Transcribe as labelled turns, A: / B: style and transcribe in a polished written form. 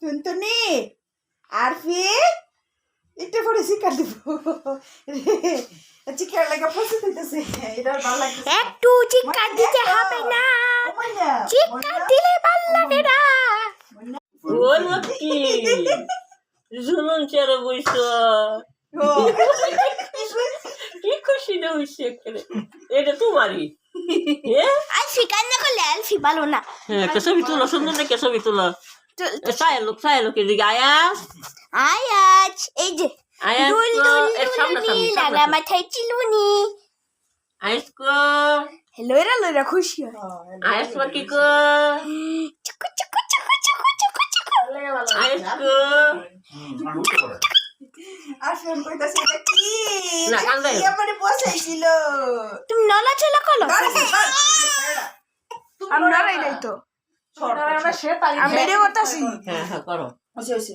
A: টুনটুনি আরফি একটু পরে শিকার দিব চিকার লাগা প্রস্তুত হইতেছে এটা ভালো লাগতেছে
B: একটু চিৎকার দিতে হবে না চিৎকার দিলে ভালো লাগে না
C: ওর কি জুলুন চেরা বইছ কি খুশি না হইছে করে এটা তোমারই
B: আলফি কান্না করলে আলফি ভালো না
C: হ্যাঁ ছবি তোলা সুন্দর দেখে ছবি তোলা সায়া লোক এদিকে আয়াস
B: আয়াজ এই যে
C: আয়াস
B: দুল
C: এর সামনে
B: দুল
C: সামনে
B: লাগা মাথায় চিলুনি
C: আয়াস কো
B: লইরা লইরা খুশি হয়
C: আয়াস কি কো
B: চুকু চুকু চুকু চুকু চুকু চুকু
C: আয়াস কো
A: আরফি কইতাছে এটা কি
C: না কান্দে
A: কি আমারে বসাইছিল
B: তুমি নলাচলা করো
A: আমরা নাই তো আমরা সে পারি আমি ভিডিও করতেছি
C: হ্যাঁ হ্যাঁ করো
A: হইছে